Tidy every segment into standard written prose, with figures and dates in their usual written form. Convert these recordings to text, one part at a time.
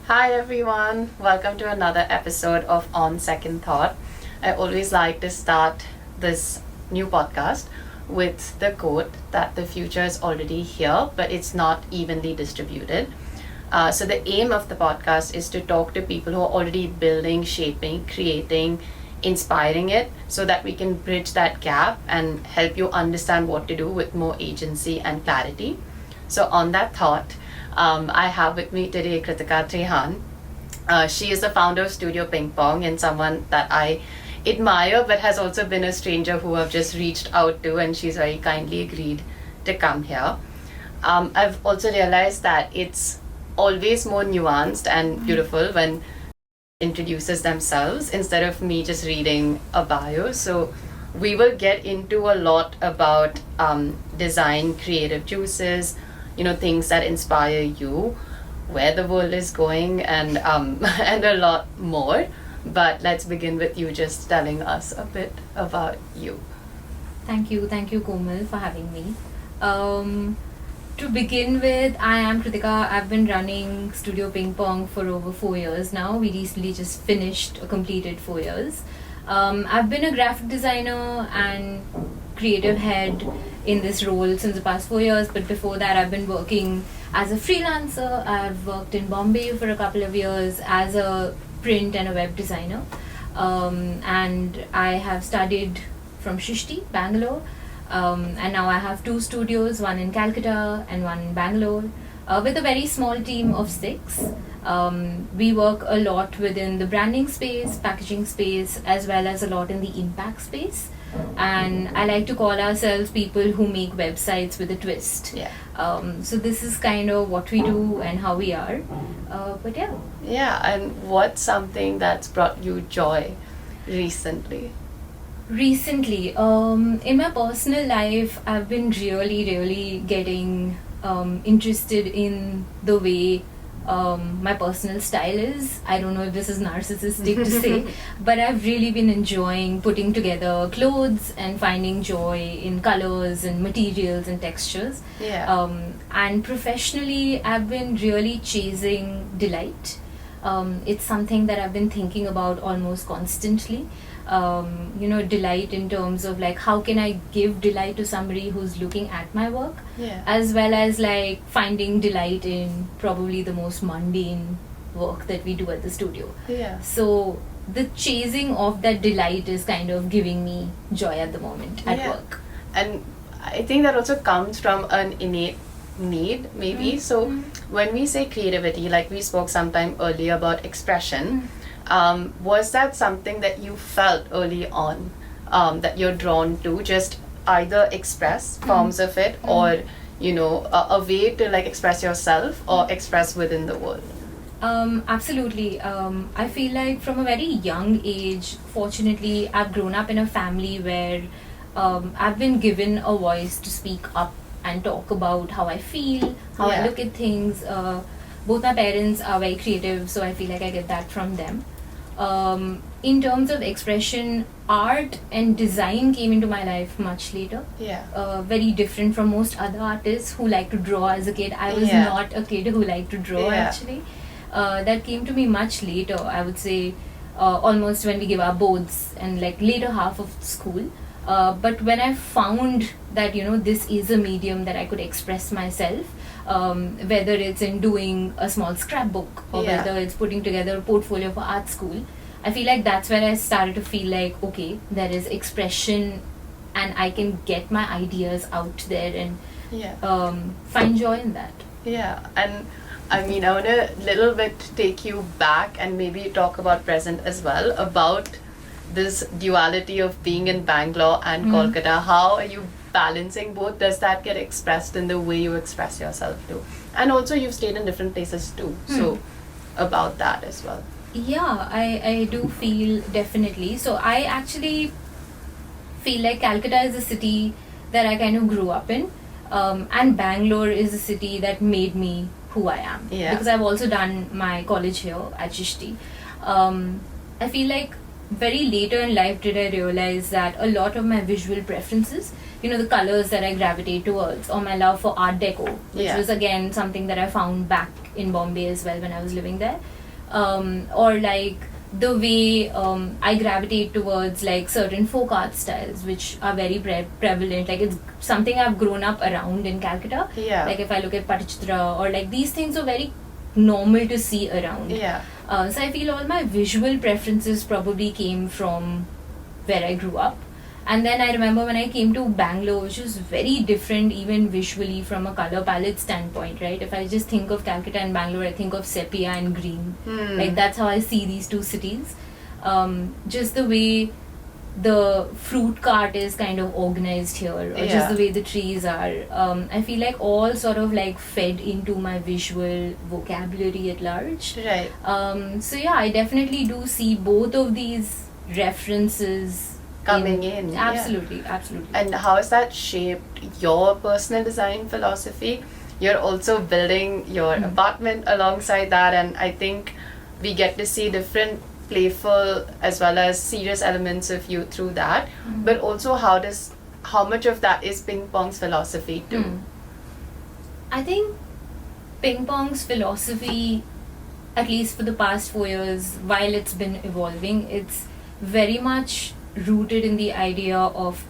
Hi everyone, welcome to another episode of On Second Thought. I always like to start this new podcast with the quote that the future is already here, but it's not evenly distributed. So, the aim of the podcast is to talk to people who are already building, shaping, creating, inspiring it so that we can bridge that gap and help you understand what to do with more agency and clarity. So, on that thought, I have with me today Kritika Trehan. She is the founder of Studio Ping Pong and someone that I admire but has also been a stranger who I've just reached out to, and she's very kindly agreed to come here. I've also realized that it's always more nuanced and beautiful when introduces themselves instead of me just reading a bio. So we will get into a lot about design, creative juices, things that inspire you, where the world is going, and and a lot more. But let's begin with you just telling us a bit about you. Thank you, Komal, for having me. To begin with, I am Kritika. I've been running Studio Ping Pong for over 4 years now. We recently just finished or completed 4 years. I've been a graphic designer and creative head in this role since the past 4 years, but before that I've been working as a freelancer. I've worked in Bombay for a couple of years as a print and a web designer, and I have studied from Shishti, Bangalore, and now I have two studios, one in Calcutta and one in Bangalore, with a very small team of 6. We work a lot within the branding space, packaging space, as well as a lot in the impact space. And I like to call ourselves people who make websites with a twist. Yeah. So this is kind of what we do and how we are. But yeah. Yeah, and what's something that's brought you joy recently? Recently, in my personal life, I've been really getting interested in the way my personal style is. I don't know if this is narcissistic to say, but I've really been enjoying putting together clothes and finding joy in colors and materials and textures. Yeah. And professionally, I've been really chasing delight. It's something that I've been thinking about almost constantly. Delight in terms of like how can I give delight to somebody who's looking at my work, as well as like finding delight in probably the most mundane work that we do at the studio. Yeah. So the chasing of that delight is kind of giving me joy at the moment at work. And I think that also comes from an innate need, maybe. So when we say creativity, like we spoke sometime earlier about expression, was that something that you felt early on, that you're drawn to, just either express forms of it or a way to like express yourself or express within the world? Absolutely. I feel like from a very young age, fortunately, I've grown up in a family where I've been given a voice to speak up and talk about how I feel, how I look at things. Both my parents are very creative, so I feel like I get that from them. In terms of expression, art and design came into my life much later. Yeah. Very different from most other artists who like to draw as a kid. I was not a kid who liked to draw actually. That came to me much later, I would say, almost when we give our boards and like later half of school. But when I found that this is a medium that I could express myself, whether it's in doing a small scrapbook or whether it's putting together a portfolio for art school, I feel like that's where I started to feel like, okay, there is expression and I can get my ideas out there and find joy in that. Yeah, and I mean, I want to little bit take you back and maybe talk about present as well, about this duality of being in Bangalore and Kolkata. How are you balancing both? Does that get expressed in the way you express yourself too? And also you've stayed in different places too, so about that as well. Yeah, I do feel definitely. So I actually feel like Calcutta is a city that I kind of grew up in, and Bangalore is a city that made me who I am. Yeah. Because I've also done my college here at Shishti. I feel like very later in life did I realize that a lot of my visual preferences, the colors that I gravitate towards, or my love for art deco, which was again something that I found back in Bombay as well when I was living there, or like the way I gravitate towards like certain folk art styles, which are very prevalent. Like it's something I've grown up around in Calcutta. Yeah. Like if I look at Patichitra, or like these things are very normal to see around. Yeah. So I feel all my visual preferences probably came from where I grew up. And then I remember when I came to Bangalore, which was very different even visually from a color palette standpoint, right? If I just think of Calcutta and Bangalore, I think of sepia and green. Like that's how I see these two cities. Just the way the fruit cart is kind of organized here, or just the way the trees are. I feel like all sort of like fed into my visual vocabulary at large. Right. So yeah, I definitely do see both of these references coming in. Absolutely. And how has that shaped your personal design philosophy? You're also building your apartment alongside that, and I think we get to see different playful as well as serious elements of you through that. But also how much of that is Ping Pong's philosophy too? I think Ping Pong's philosophy, at least for the past 4 years, while it's been evolving, it's very much rooted in the idea of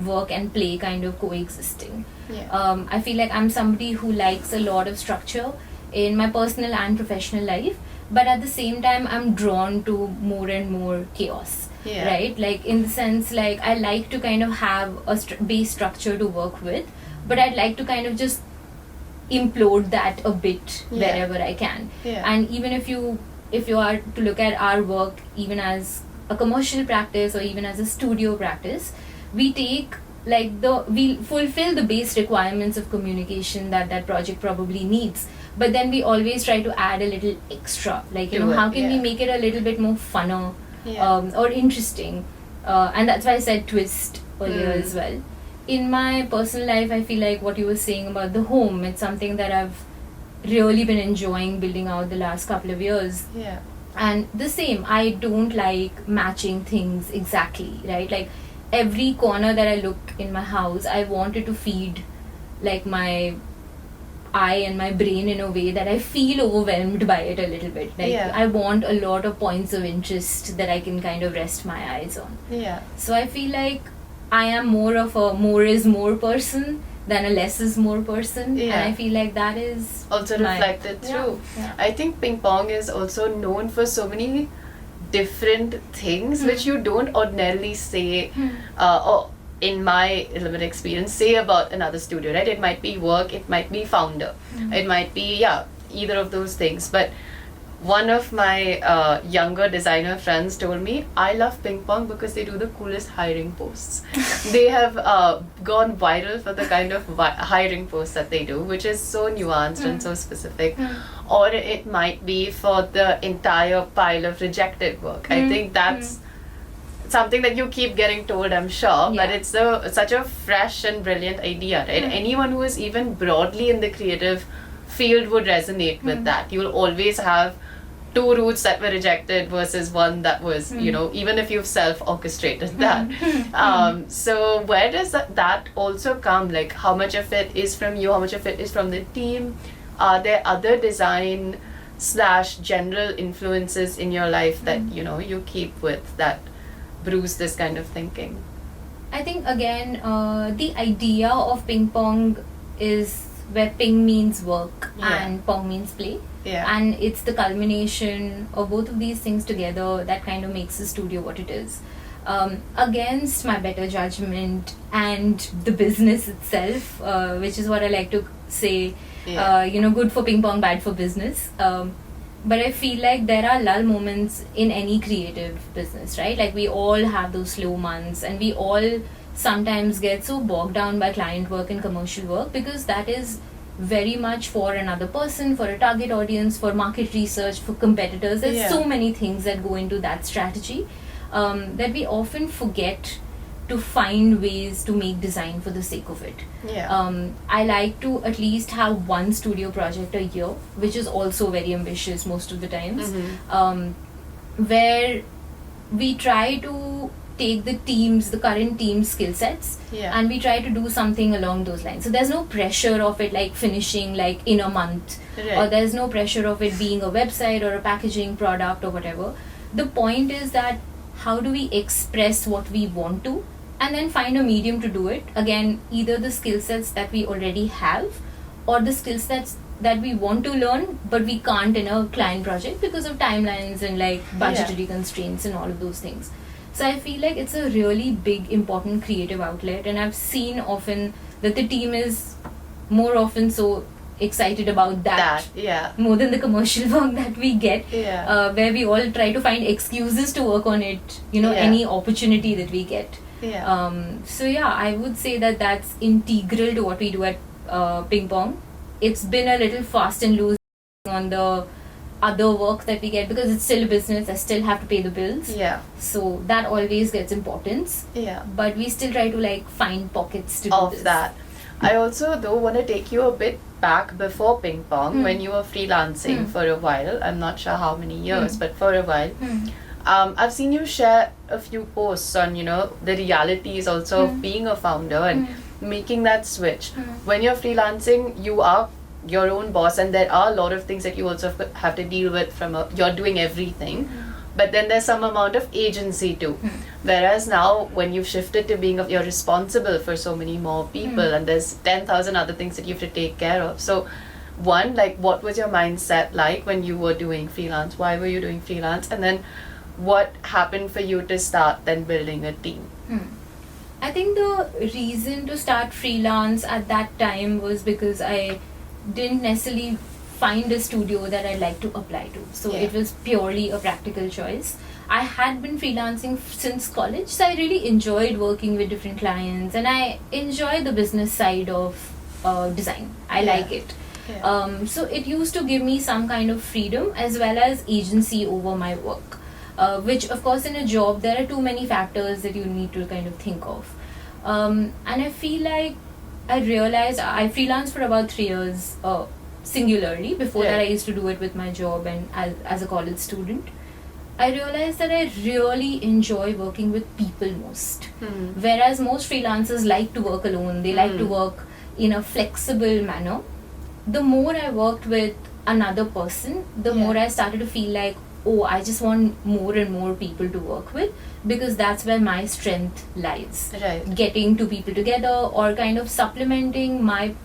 work and play kind of coexisting. I feel like I'm somebody who likes a lot of structure in my personal and professional life, but at the same time I'm drawn to more and more chaos, right? Like in the sense, like I like to kind of have a base structure to work with, but I'd like to kind of just implode that a bit wherever I can. And even if you are to look at our work even as a commercial practice or even as a studio practice, we take like we fulfill the base requirements of communication that project probably needs, but then we always try to add a little extra, like how can we make it a little bit more funner or interesting, and that's why I said twist earlier as well. In my personal life, I feel like what you were saying about the home, it's something that I've really been enjoying building out the last couple of years. And the same, I don't like matching things exactly, right? Like every corner that I look in my house, I want it to feed like my eye and my brain in a way that I feel overwhelmed by it a little bit. Like I want a lot of points of interest that I can kind of rest my eyes on. So I feel like I am more of a more is more person than a less is more person, and I feel like that is also reflected through. I think Ping Pong is also known for so many different things which you don't ordinarily say, or in my limited experience, say about another studio, right? It might be work, it might be founder, it might be either of those things. But one of my younger designer friends told me, I love Ping Pong because they do the coolest hiring posts. They have gone viral for the kind of hiring posts that they do, which is so nuanced and so specific. Or it might be for the entire pile of rejected work. I think that's something that you keep getting told, I'm sure, but it's such a fresh and brilliant idea, right? Anyone who is even broadly in the creative field would resonate with that. You'll always have 2 routes that were rejected versus one that was, even if you've self-orchestrated that. So where does that also come? Like how much of it is from you, how much of it is from the team? Are there other design / general influences in your life that, you keep with that bruise this kind of thinking? I think again, the idea of Ping Pong is where Ping means work and Pong means play. And it's the culmination of both of these things together that kind of makes the studio what it is. Against my better judgment and the business itself, which is what I like to say, good for Ping Pong, bad for business. But I feel like there are lull moments in any creative business, right? Like we all have those slow months, and we all sometimes get so bogged down by client work and commercial work because that is very much for another person, for a target audience, for market research, for competitors. There's so many things that go into that strategy that we often forget to find ways to make design for the sake of it. I like to at least have one studio project a year, which is also very ambitious most of the times, where we try to take the current team's skill sets, and we try to do something along those lines. So there's no pressure of it like finishing like in a month, or there's no pressure of it being a website or a packaging product or whatever. The point is that how do we express what we want to, and then find a medium to do it. Again, either the skill sets that we already have, or the skill sets that we want to learn but we can't in a client project because of timelines and like budgetary constraints and all of those things. So I feel like it's a really big, important creative outlet, and I've seen often that the team is more often so excited about that more than the commercial work that we get, where we all try to find excuses to work on it, any opportunity that we get. So I would say that that's integral to what we do at Ping Pong. It's been a little fast and loose on the other work that we get because it's still a business. I still have to pay the bills. So that always gets importance. But we still try to like find pockets to do this. That. I also though want to take you a bit back before Ping Pong when you were freelancing for a while. I'm not sure how many years, but for a while. I've seen you share a few posts on, the realities also of being a founder and making that switch. When you're freelancing, you are your own boss, and there are a lot of things that you also have to deal with you're doing everything, but then there's some amount of agency too. Whereas now, when you've shifted to you're responsible for so many more people, and there's 10,000 other things that you have to take care of. So, one, like, what was your mindset like when you were doing freelance? Why were you doing freelance? And then, what happened for you to start then building a team? I think the reason to start freelance at that time was because I didn't necessarily find a studio that I like to apply to. So it was purely a practical choice. I had been freelancing since college, so I really enjoyed working with different clients, and I enjoy the business side of design. I like it. So it used to give me some kind of freedom as well as agency over my work. Which of course in a job there are too many factors that you need to kind of think of, and I feel like I realized I freelanced for about 3 years singularly. Before that I used to do it with my job and as a college student. I realized that I really enjoy working with people most, whereas most freelancers like to work alone. They like to work in a flexible manner. The more I worked with another person, the more I started to feel like, I just want more and more people to work with, because that's where my strength lies. Getting two people together or kind of supplementing my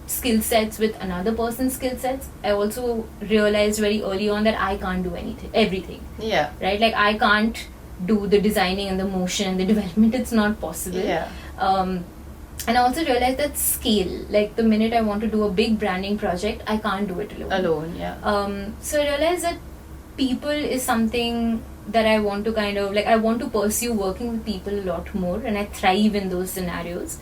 skill sets with another person's skill sets. I also realized very early on that I can't do everything. Right? Like I can't do the designing and the motion and the development. It's not possible. And I also realized that scale, like the minute I want to do a big branding project, I can't do it alone. So I realized that people is something that I want to kind of, like, I want to pursue working with people a lot more, and I thrive in those scenarios.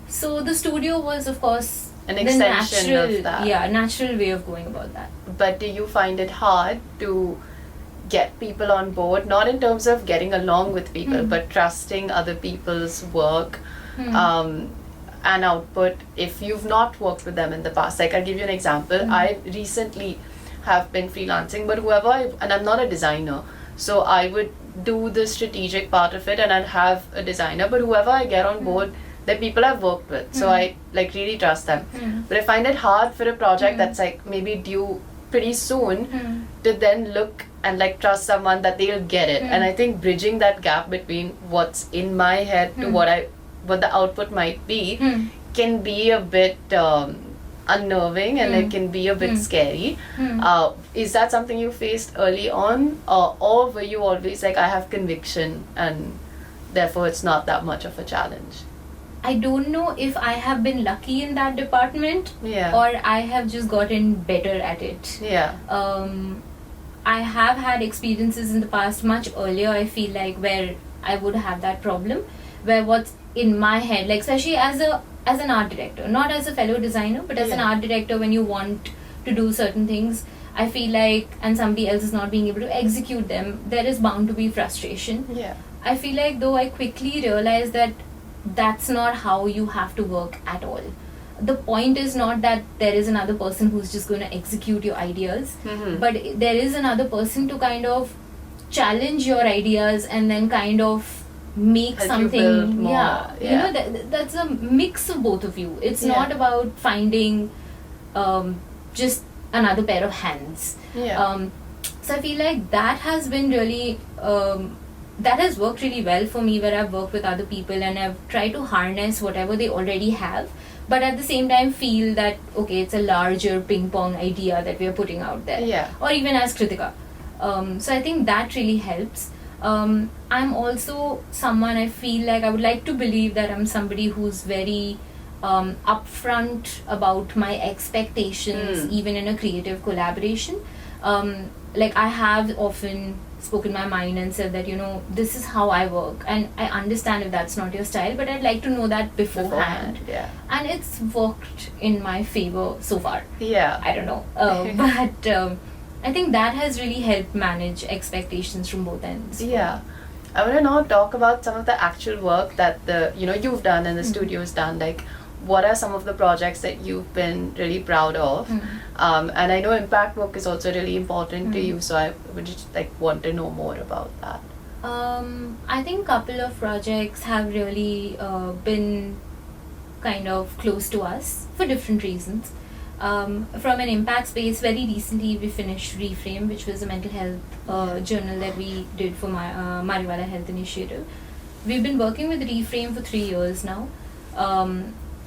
So the studio was, of course, an extension of that. Natural way of going about that. But do you find it hard to get people on board, not in terms of getting along with people, but trusting other people's work and output if you've not worked with them in the past? Like, I'll give you an example. I recently have been freelancing, but and I'm not a designer, so I would do the strategic part of it and I'd have a designer, but whoever I get on board, they're people I've worked with, so I like really trust them. But I find it hard for a project that's like maybe due pretty soon to then look and like trust someone that they'll get it. And I think bridging that gap between what's in my head to what the output might be can be a bit unnerving, and it can be a bit scary. Is that something you faced early on, or were you always like, I have conviction and therefore it's not that much of a challenge? I don't know if I have been lucky in that department or I have just gotten better at it. I have had experiences in the past much earlier, I feel like, where I would have that problem, where what's in my head, like especially as an art director, not as a fellow designer, but as an art director, when you want to do certain things, I feel like, and somebody else is not being able to execute them, there is bound to be frustration. I feel like though I quickly realized that that's not how you have to work at all. The point is not that there is another person who's just going to execute your ideas, but there is another person to kind of challenge your ideas and then kind of make Help you something build more. you know, that's a mix of both of you. It's not about finding just another pair of hands. So I feel like that has been really that has worked really well for me, where I've worked with other people and I've tried to harness whatever they already have, but at the same time feel that okay, it's a larger ping pong idea that we are putting out there, or even as Kritika. So I think that really helps. I'm also someone, I feel like I would like to believe that I'm somebody who's very upfront about my expectations, even in a creative collaboration. Like I have often spoken my mind and said that, you know, this is how I work, and I understand if that's not your style, but I'd like to know that beforehand. And it's worked in my favor so far. I don't know, but I think that has really helped manage expectations from both ends. I want to now talk about some of the actual work that you've done and the studio's done. Like, what are some of the projects that you've been really proud of? And I know impact work is also really important to you, so I would just want to know more about that. I think a couple of projects have really been kind of close to us for different reasons. From an impact space, very recently we finished Reframe, which was a mental health journal that we did for Mariwala Health Initiative. We've been working with Reframe for 3 years now.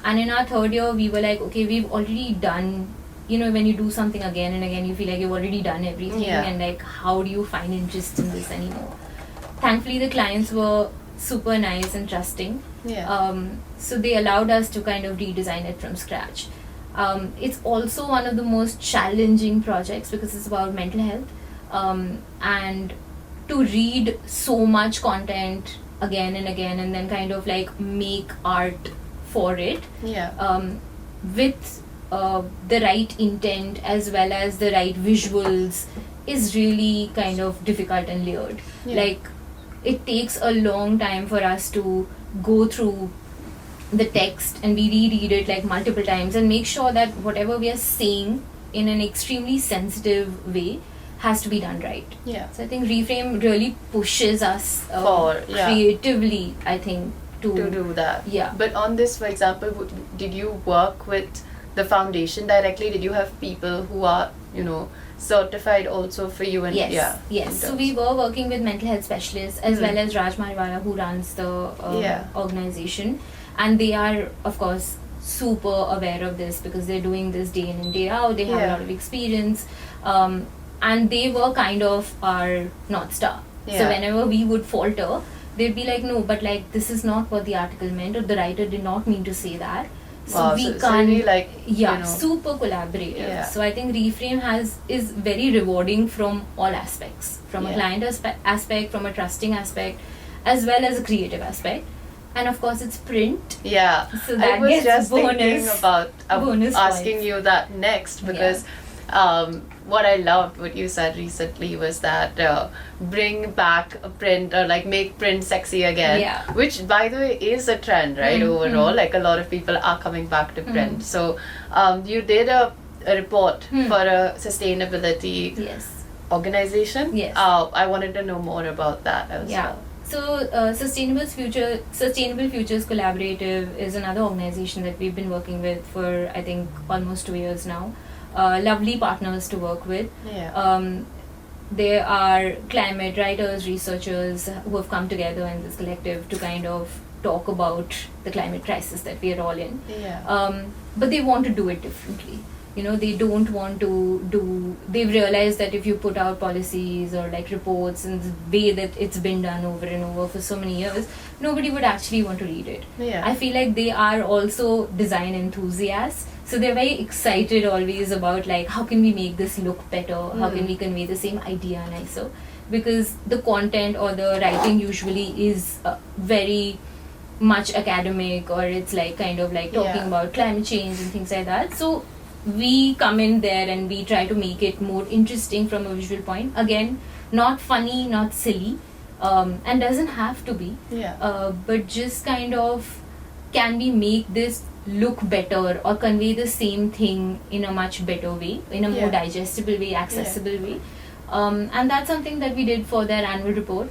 And in our third year, we were like, okay, we've already done, you know, when you do something again and again, you feel like you've already done everything, and like, how do you find interest in this anymore? Thankfully, the clients were super nice and trusting. So they allowed us to kind of redesign it from scratch. It's also one of the most challenging projects because it's about mental health. And to read so much content again and again and then kind of like make art for it with the right intent as well as the right visuals is really kind of difficult and layered. Like, it takes a long time for us to go through the text and we reread it like multiple times and make sure that whatever we are saying in an extremely sensitive way has to be done right. So I think Reframe really pushes us creatively, I think, to do that. But on this, for example, did you work with the foundation directly? Did you have people who are, you know, certified also for you? And yes. So we were working with mental health specialists as well as Raj Mariwala, who runs the organization, and they are, of course, super aware of this because they're doing this day in and day out. They have a lot of experience, and they were kind of our North Star. So whenever we would falter, they'd be like, no, but like, this is not what the article meant, or the writer did not mean to say that. So we can't, really super collaborative. So I think Reframe is very rewarding from all aspects, from a client aspect, from a trusting aspect, as well as a creative aspect. And of course, it's print. So that I was gets just bonus, thinking about asking points. you that next, because what I loved what you said recently was that bring back a print, or like make print sexy again, which by the way is a trend, right? Overall, like a lot of people are coming back to print. So you did a report for a sustainability organization. I wanted to know more about that as well. So Sustainable Futures Collaborative is another organization that we've been working with for, I think, almost 2 years now. Lovely partners to work with. There are climate writers, researchers who have come together in this collective to kind of talk about the climate crisis that we are all in. But they want to do it differently. You know, they don't want to they've realized that if you put out policies or like reports in the way that it's been done over and over for so many years, nobody would actually want to read it. I feel like they are also design enthusiasts. So they're very excited always about like, how can we make this look better? How can we convey the same idea nicer? Because the content or the writing usually is very much academic, or it's like kind of like talking about climate change and things like that. So we come in there and we try to make it more interesting from a visual point. Again, not funny, not silly, and doesn't have to be. But just kind of, can we make this look better or convey the same thing in a much better way, in a more digestible way, accessible way. And that's something that we did for their annual report.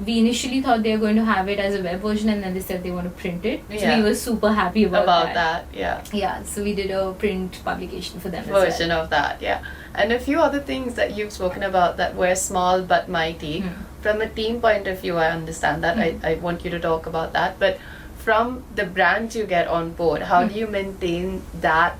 We initially thought they were going to have it as a web version, and then they said they want to print it. So we were super happy about that. Yeah, so we did a print publication for them version of that, yeah. And a few other things that you've spoken about that were small but mighty. From a team point of view, I understand that. I want you to talk about that. But from the brands you get on board, how do you maintain that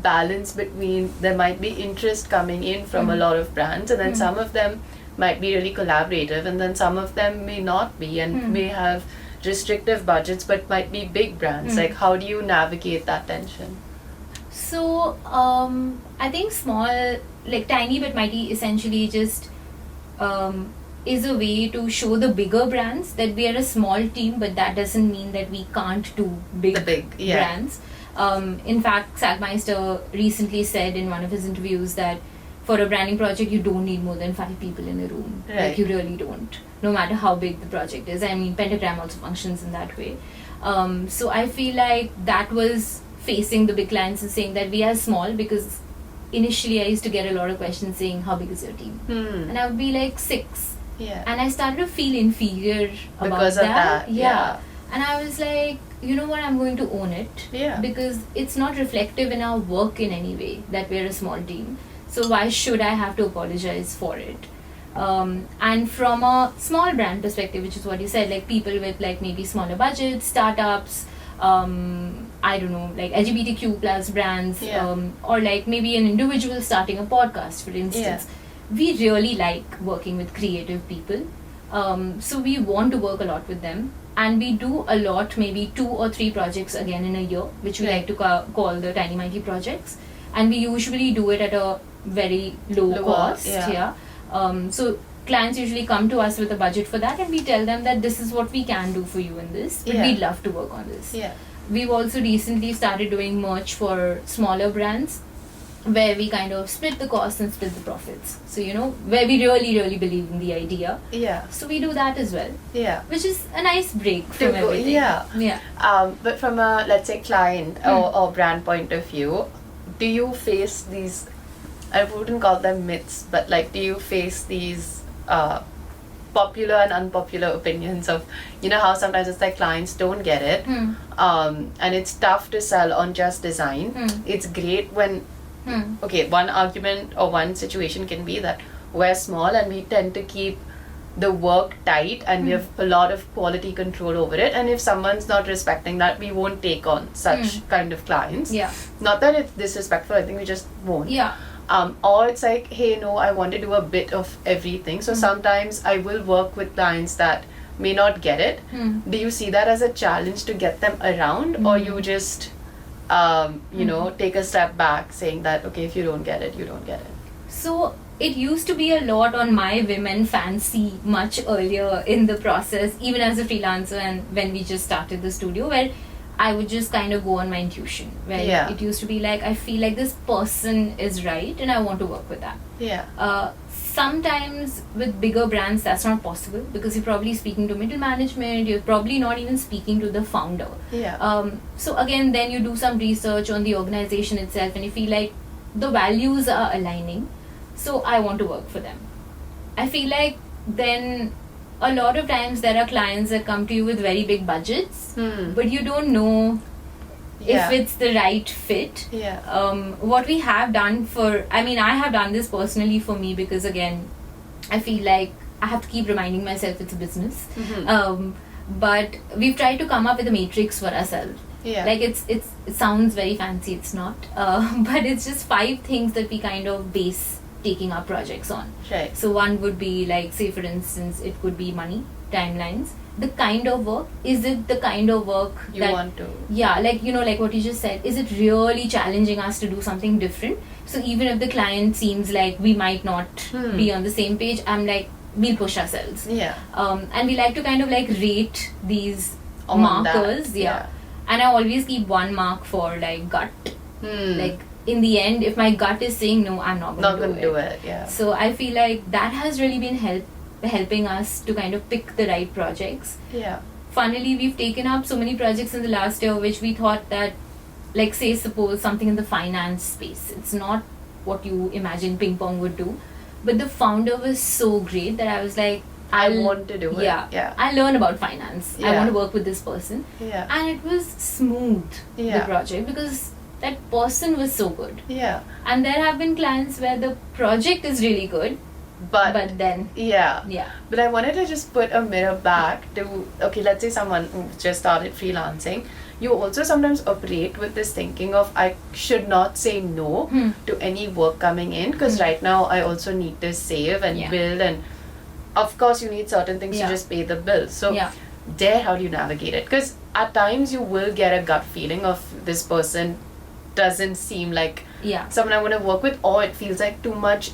balance between there might be interest coming in from a lot of brands, and then some of them might be really collaborative, and then some of them may not be and may have restrictive budgets but might be big brands. Like, how do you navigate that tension? So I think small, like tiny but mighty, essentially just is a way to show the bigger brands that we are a small team, but that doesn't mean that we can't do big brands. In fact, Sagmeister recently said in one of his interviews that for a branding project, you don't need more than 5 people in a room. Right. Like, you really don't, no matter how big the project is. I mean, Pentagram also functions in that way. So I feel like that was facing the big clients and saying that we are small, because initially I used to get a lot of questions saying, how big is your team? And I would be like 6. Yeah. And I started to feel inferior because of that. Yeah. And I was like, you know what, I'm going to own it. Yeah. Because it's not reflective in our work in any way that we're a small team. So why should I have to apologize for it? And from a small brand perspective, which is what you said, like people with like maybe smaller budgets, startups, I don't know, like LGBTQ plus brands, or like maybe an individual starting a podcast, for instance. We really like working with creative people. So we want to work a lot with them. And we do a lot, maybe 2 or 3 projects again in a year, which we like to call the Tiny Mighty projects. And we usually do it at a very low cost. So clients usually come to us with a budget for that, and we tell them that this is what we can do for you in this, but we'd love to work on this. We've also recently started doing merch for smaller brands, where we kind of split the costs and split the profits. So, you know, where we really, really believe in the idea. So we do that as well. Which is a nice break from everything. But from a, let's say, client or brand point of view, do you face these, I wouldn't call them myths, but like, do you face these popular and unpopular opinions of, you know, how sometimes it's like clients don't get it, and it's tough to sell on just design. It's great when, okay, one argument or one situation can be that we're small and we tend to keep the work tight and we have a lot of quality control over it, and if someone's not respecting that, we won't take on such kind of clients. Not that it's disrespectful, I think we just won't. Or it's like, hey, no, I want to do a bit of everything. So sometimes I will work with clients that may not get it. Do you see that as a challenge to get them around, or you just you know, take a step back saying that, okay, if you don't get it, you don't get it? So it used to be a lot on my women fancy much earlier in the process, even as a freelancer, and when we just started the studio, where I would just kind of go on my intuition, where it used to be like, I feel like this person is right and I want to work with that. Sometimes with bigger brands that's not possible, because you're probably speaking to middle management, you're probably not even speaking to the founder. So again, then you do some research on the organization itself and you feel like the values are aligning, so I want to work for them. I feel like then a lot of times there are clients that come to you with very big budgets, but you don't know if it's the right fit. What we have done I have done this personally for me, because again, I feel like I have to keep reminding myself it's a business. But we've tried to come up with a matrix for ourselves. Like it sounds very fancy, it's not. But it's just 5 things that we kind of base taking our projects on. So one would be like, say for instance, it could be money, timelines, the kind of work. Is it the kind of work you want to? Like, you know, like what you just said, is it really challenging us to do something different? So even if the client seems like we might not be on the same page, I'm like, we'll push ourselves. And we like to kind of like rate these on markers. And I always keep 1 mark for like gut. Like, in the end, if my gut is saying no, I'm not going to do it. So I feel like that has really been helping us to kind of pick the right projects. Funnily, we've taken up so many projects in the last year which we thought that, like, say suppose something in the finance space, it's not what you imagine Ping Pong would do, but the founder was so great that I was like, I want to do it. Yeah. I learn about finance. I Yeah. want to work with this person. Yeah. And it was smooth, the Yeah. project, because that person was so good. Yeah. And there have been clients where the project is really good, but then, yeah. yeah. But I wanted to just put a mirror back to, okay, let's say someone who just started freelancing. You also sometimes operate with this thinking of, I should not say no to any work coming in, because right now I also need to save and build, and of course you need certain things to just pay the bills. So there, how do you navigate it? Because at times you will get a gut feeling of, this person doesn't seem like someone I want to work with, or it feels like too much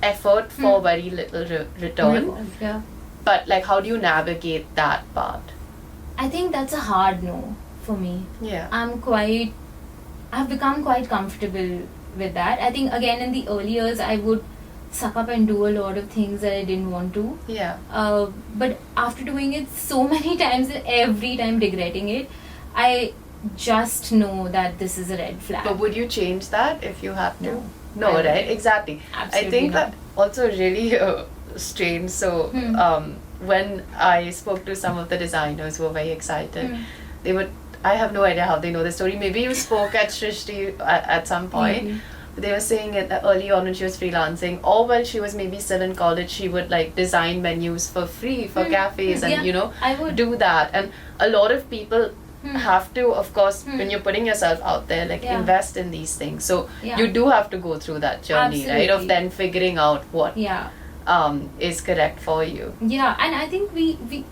effort for very little return. Yeah. But like, how do you navigate that part? I think that's a hard no for me. Yeah. I've become quite comfortable with that. I think again in the early years I would suck up and do a lot of things that I didn't want to. Yeah. But after doing it so many times and every time regretting it, I just know that this is a red flag. But would you change that if you had to? No, right? Exactly. Absolutely I think not. that also really strange. So when I spoke to some of the designers who were very excited, they would, I have no idea how they know the story. Maybe you spoke at Shrishti at some point. Maybe. They were saying it early on when she was freelancing, or when she was maybe still in college, she would like design menus for free for cafes and I would do that. And a lot of people have to, of course, when you're putting yourself out there, like invest in these things. So you do have to go through that journey, right? Of then figuring out what is correct for you. Yeah, and I think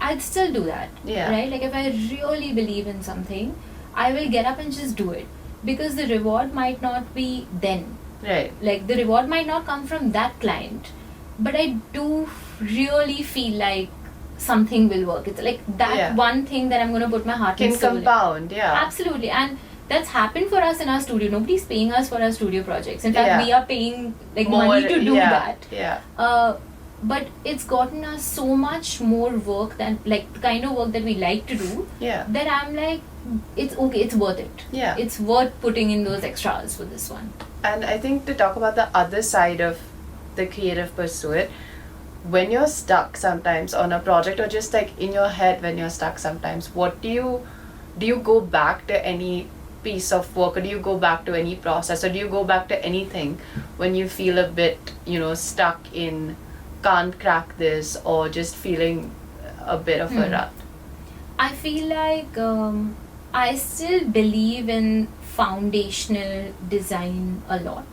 I'd still do that. Yeah. Right? Like if I really believe in something, I will get up and just do it. Because the reward might not be then. Right. Like the reward might not come from that client. But I do really feel like something will work. It's like that one thing that I'm going to put my heart and soul in. Can compound, Absolutely. And that's happened for us in our studio. Nobody's paying us for our studio projects. In fact, we are paying like more money to do that. Yeah. But it's gotten us so much more work than like the kind of work that we like to do. Yeah. That I'm like, it's okay, it's worth it. Yeah. It's worth putting in those extras for this one. And I think to talk about the other side of the creative pursuit, when you're stuck sometimes on a project, or just like in your head when you're stuck sometimes, what do you go back to any piece of work, or do you go back to any process, or do you go back to anything when you feel a bit, stuck in can't crack this, or just feeling a bit of a rut? I feel like I still believe in foundational design a lot.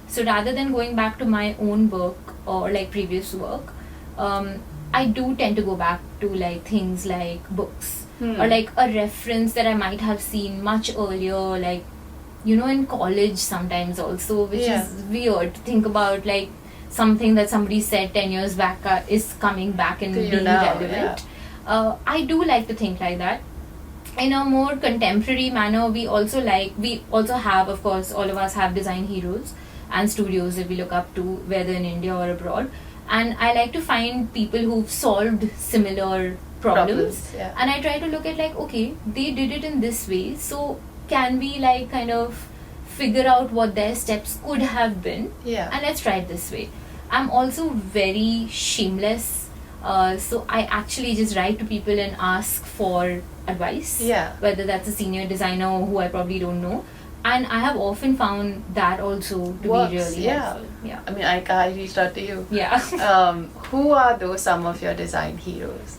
So rather than going back to my own work or like previous work, I do tend to go back to like things like books or like a reference that I might have seen much earlier, like in college sometimes also, which is weird to think about, like something that somebody said 10 years back is coming back and being relevant. I do like to think like that. In a more contemporary manner, we also have, of course, all of us have design heroes and studios that we look up to, whether in India or abroad. And I like to find people who've solved similar problems. And I try to look at like, okay, they did it in this way, so can we like kind of figure out what their steps could have been, and let's try it this way. I'm also very shameless, so I actually just write to people and ask for advice, whether that's a senior designer who I probably don't know, and I have often found that also to be really helpful. I mean, I reached out to you. Who are those some of your design heroes?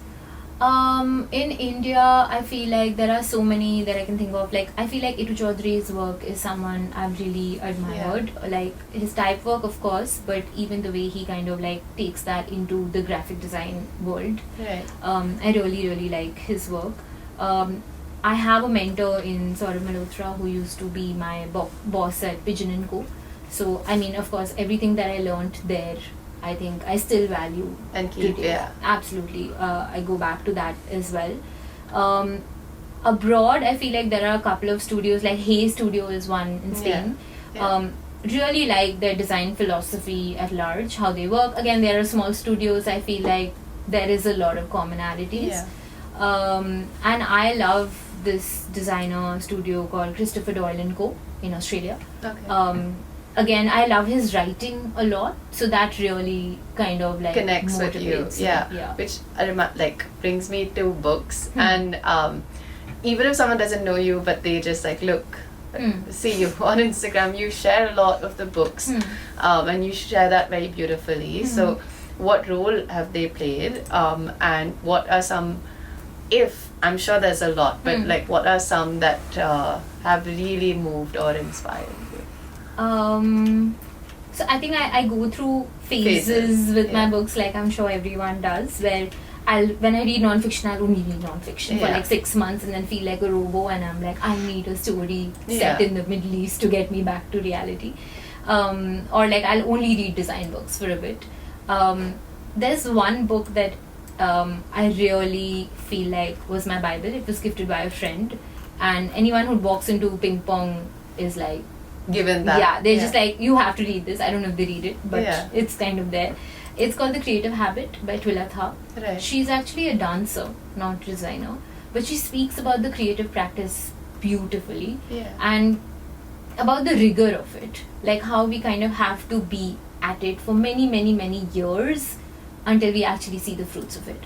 In India, I feel like there are so many that I can think of. Like, I feel like Itu Chaudhary's work is someone I've really admired. Like, his type work, of course, but even the way he kind of like takes that into the graphic design world. I really, really like his work. I have a mentor in Saurabh Malhotra who used to be my boss at Pigeon & Co. So, I mean, of course, everything that I learned there, I think I still value and keep today. Absolutely. I go back to that as well. Abroad, I feel like there are a couple of studios, like Hey Studio is one in Spain. Really like their design philosophy at large, how they work. Again, there are small studios. I feel like there is a lot of commonalities. And I love this designer studio called Christopher Doyle & Co. in Australia. again, I love his writing a lot, so that really kind of like connects with you. motivates me. Yeah. Which like brings me to books. And even if someone doesn't know you, but they just like look, see you on Instagram, you share a lot of the books, and you share that very beautifully. So what role have they played, and what are some, if I'm sure there's a lot, but like what are some that have really moved or inspired you? So I think I go through phases with my books, like I'm sure everyone does, where when I read non-fiction, I'll only read non-fiction for like 6 months and then feel like a robo, and I'm like, I need a story set in the Middle East to get me back to reality. Or like I'll only read design books for a bit. There's one book that I really feel like was my Bible. It was gifted by a friend, and anyone who walks into ping pong is like given that. Yeah, they're just like, you have to read this. I don't know if they read it, but it's kind of there. It's called The Creative Habit by Twila Tha. Right. She's actually a dancer, not a designer, but she speaks about the creative practice beautifully, and about the rigor of it, like how we kind of have to be at it for many years until we actually see the fruits of it.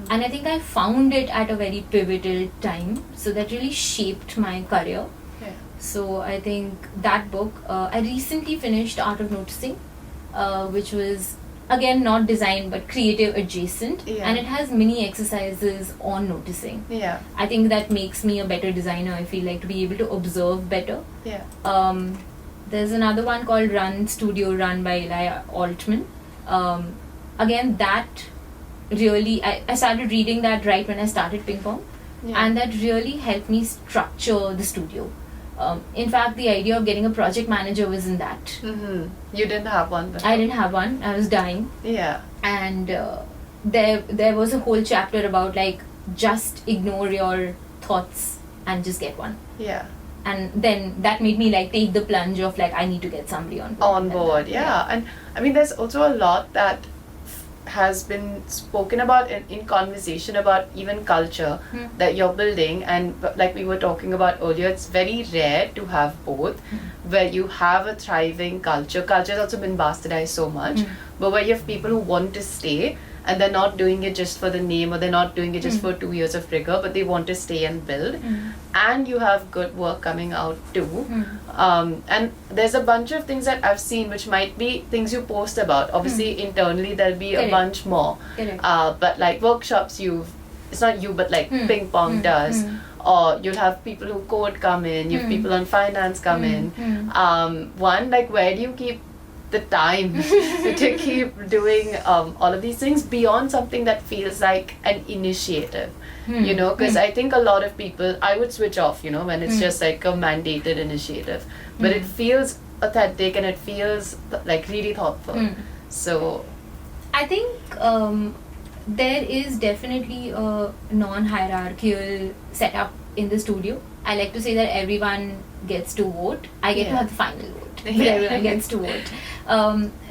And I think I found it at a very pivotal time, so that really shaped my career. So I think that book, I recently finished Art of Noticing, which was again not design but creative adjacent, and it has mini exercises on noticing. I think that makes me a better designer. I feel like to be able to observe better. There's another one called Studio Run by Eli Altman. Again, that really, I started reading that right when I started ping pong, and that really helped me structure the studio. In fact, the idea of getting a project manager was in that. You didn't have one before. I didn't have one. I was dying. And there was a whole chapter about like just ignore your thoughts and just get one. And then that made me like take the plunge of like, I need to get somebody on board. And I mean, there's also a lot that has been spoken about in conversation about even culture that you're building, and like we were talking about earlier, it's very rare to have both, where you have a thriving culture has also been bastardized so much, but where you have people who want to stay and they're not doing it just for the name, or they're not doing it just for 2 years of rigor, but they want to stay and build, and you have good work coming out too. And there's a bunch of things that I've seen which might be things you post about. Obviously internally there'll be a bunch more, but like workshops, it's not you, but like ping pong does, or you'll have people who code come in, you have people on finance come in. One, like, where do you keep the time to keep doing all of these things beyond something that feels like an initiative? You know, because I think a lot of people, I would switch off, you know, when it's just like a mandated initiative, but it feels authentic and it feels like really thoughtful. So I think there is definitely a non-hierarchical setup in the studio. I like to say that everyone gets to vote. I get to have the final vote, but everyone gets to vote.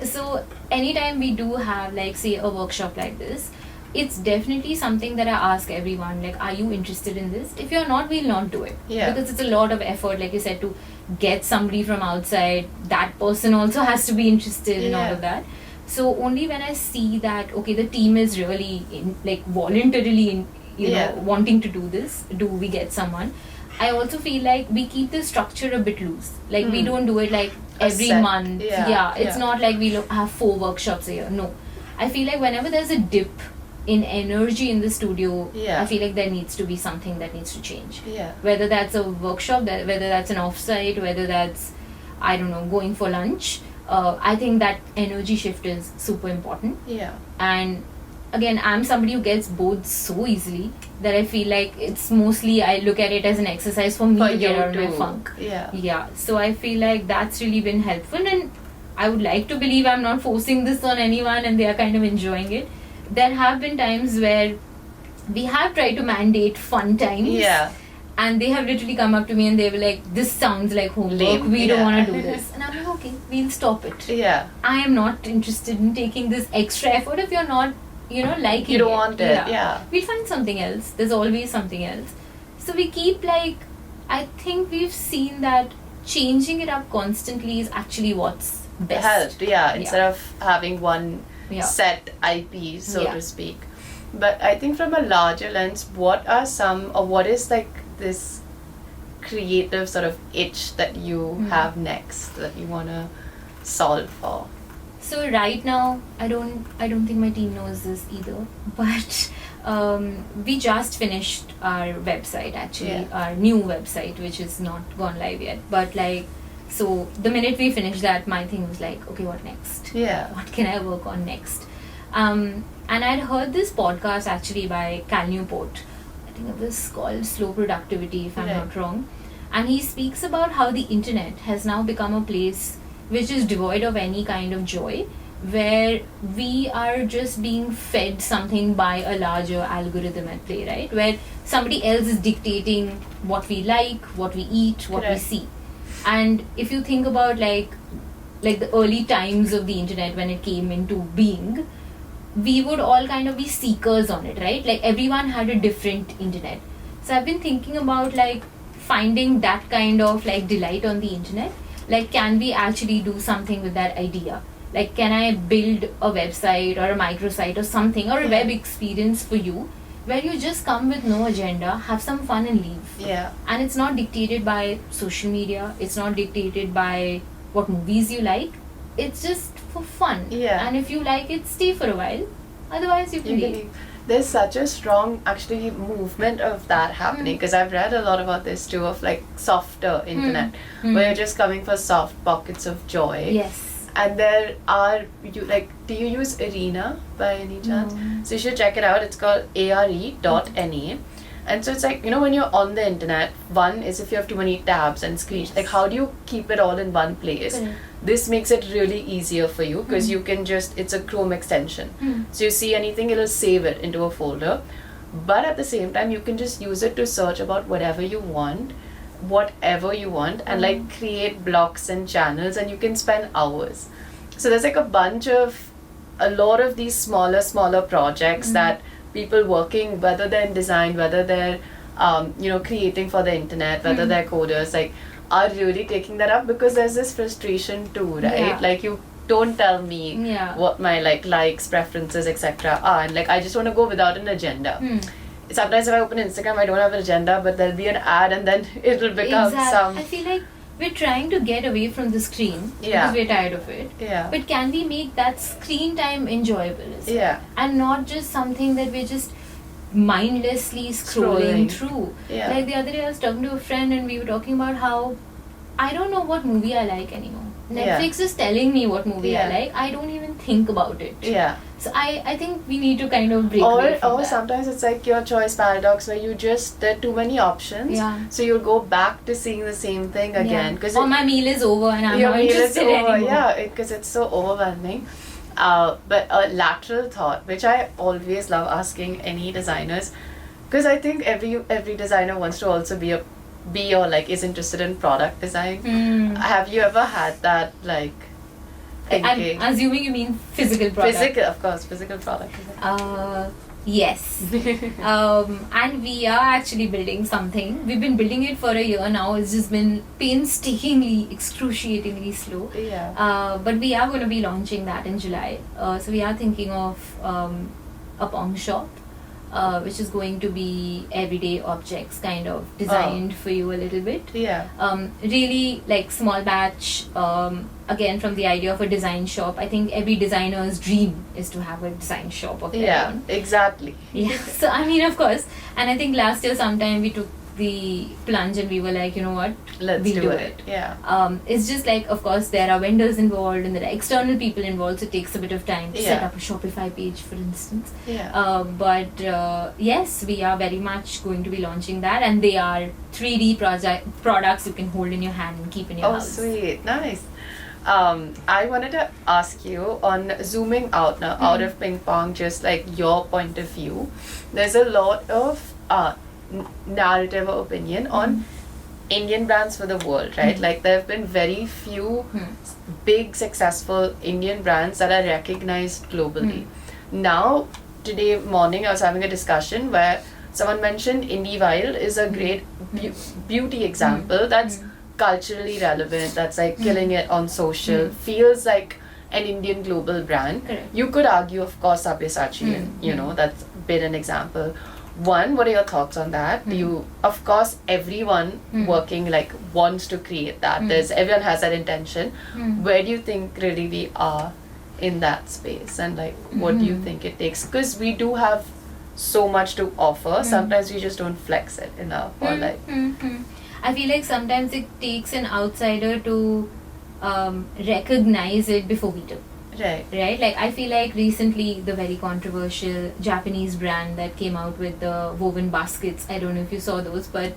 So anytime we do have, like, say, a workshop like this, it's definitely something that I ask everyone, like, are you interested in this? If you're not, we'll not do it. Because it's a lot of effort, like you said, to get somebody from outside. That person also has to be interested in all of that. So only when I see that, okay, the team is really voluntarily wanting to do this, do we get someone. I also feel like we keep the structure a bit loose. Like, we don't do it like every month. It's not like we have 4 workshops a year. No. I feel like whenever there's a dip in energy in the studio, I feel like there needs to be something that needs to change. Whether that's a workshop, whether that's an offsite, whether that's, I don't know, going for lunch. I think that energy shift is super important. And again, I'm somebody who gets bored so easily that I feel like it's mostly, I look at it as an exercise for me to get out of my funk. So I feel like that's really been helpful, and I would like to believe I'm not forcing this on anyone and they are kind of enjoying it. There have been times where we have tried to mandate fun times, and they have literally come up to me and they were like, this sounds like homework, we don't want to do this. And I'm like, okay, we'll stop it. I am not interested in taking this extra effort if you're not, liking it. You don't want it. We'll find something else. There's always something else. So we keep, like, I think we've seen that changing it up constantly is actually what's best. Helped, instead of having one Yeah. set IP, so Yeah. to speak. But I think from a larger lens, what are what is like this creative sort of itch that you have next that you want to solve for? So right now, I don't think my team knows this either, but we just finished our website, actually, our new website, which is not gone live yet. But like, so the minute we finished that, my thing was like, okay, what next? Yeah. What can I work on next? And I'd heard this podcast actually by Cal Newport. I think it was called Slow Productivity, if I'm not wrong. And he speaks about how the internet has now become a place which is devoid of any kind of joy, where we are just being fed something by a larger algorithm at play, right? Where somebody else is dictating what we like, what we eat, what we see. And if you think about like the early times of the internet when it came into being, we would all kind of be seekers on it, right? Like everyone had a different internet. So I've been thinking about like finding that kind of like delight on the internet. Like, can we actually do something with that idea? Like, can I build a website or a microsite or something, or a web experience for you where you just come with no agenda, have some fun and leave? Yeah. And it's not dictated by social media. It's not dictated by what movies you like. It's just for fun. Yeah. And if you like it, stay for a while. Otherwise, you can leave. There's such a strong actually movement of that happening, because I've read a lot about this too, of like softer internet where you're just coming for soft pockets of joy. Yes. And there are, do you use Arena by any chance? No. So you should check it out. It's called are.ne. And so it's like, when you're on the internet, one is if you have too many tabs and screens, like how do you keep it all in one place? This makes it really easier for you, because you can it's a Chrome extension. So you see anything, it'll save it into a folder. But at the same time, you can just use it to search about whatever you want, and like create blocks and channels, and you can spend hours. So there's like a lot of these smaller projects that people working, whether they're in design, whether they're creating for the internet, whether they're coders, like are really taking that up, because there's this frustration too, right? Like, you don't tell me what my likes, preferences, etc. are, and like I just want to go without an agenda. Sometimes if I open Instagram, I don't have an agenda, but there'll be an ad and then it'll become I feel like we're trying to get away from the screen because we're tired of it. But can we make that screen time enjoyable as well? And not just something that we're just mindlessly scrolling through. Like the other day I was talking to a friend and we were talking about how I don't know what movie I like anymore. Netflix is telling me what movie I like. I don't even think about it. So I think we need to kind of break away from that. Sometimes it's like your choice paradox, where there are too many options. So you'll go back to seeing the same thing again. Or my meal is over and I'm not interested anymore. Because it's so overwhelming. But a lateral thought, which I always love asking any designers, because I think every designer wants to also be or like is interested in product design. Have you ever had that thinking? I'm assuming you mean physical product. Physical product design. Yes. And we are actually building something. We've been building it for a year now. It's just been painstakingly, excruciatingly slow. But we are going to be launching that in July. So we are thinking of a Pong shop, which is going to be everyday objects kind of designed for you a little bit. Really like small batch, again from the idea of a design shop. I think every designer's dream is to have a design shop of their own. Exactly. So I mean, of course, and I think last year sometime we took the plunge and we were like, you know what, let's do it. It's just like, of course there are vendors involved and there are external people involved, so it takes a bit of time to set up a Shopify page, for instance. But yes, we are very much going to be launching that, and they are 3D products you can hold in your hand and keep in your house. Oh, sweet. Nice. I wanted to ask you, on zooming out now, out of ping pong, just like your point of view, there's a lot of narrative or opinion on Indian brands for the world, right? Like there have been very few big successful Indian brands that are recognized globally. Now, today morning I was having a discussion where someone mentioned Indie Wild is a great beauty example that's culturally relevant, that's like killing it on social, feels like an Indian global brand. Correct. You could argue, of course, Sabyasachi, and you know, that's been an example. One, what are your thoughts on that? Do you, of course, everyone working like wants to create that. Everyone has that intention. Where do you think really we are in that space, and like what do you think it takes? Because we do have so much to offer. Sometimes we just don't flex it enough, or like. I feel like sometimes it takes an outsider to recognize it before we do. Right? Like, I feel like recently the very controversial Japanese brand that came out with the woven baskets, I don't know if you saw those, but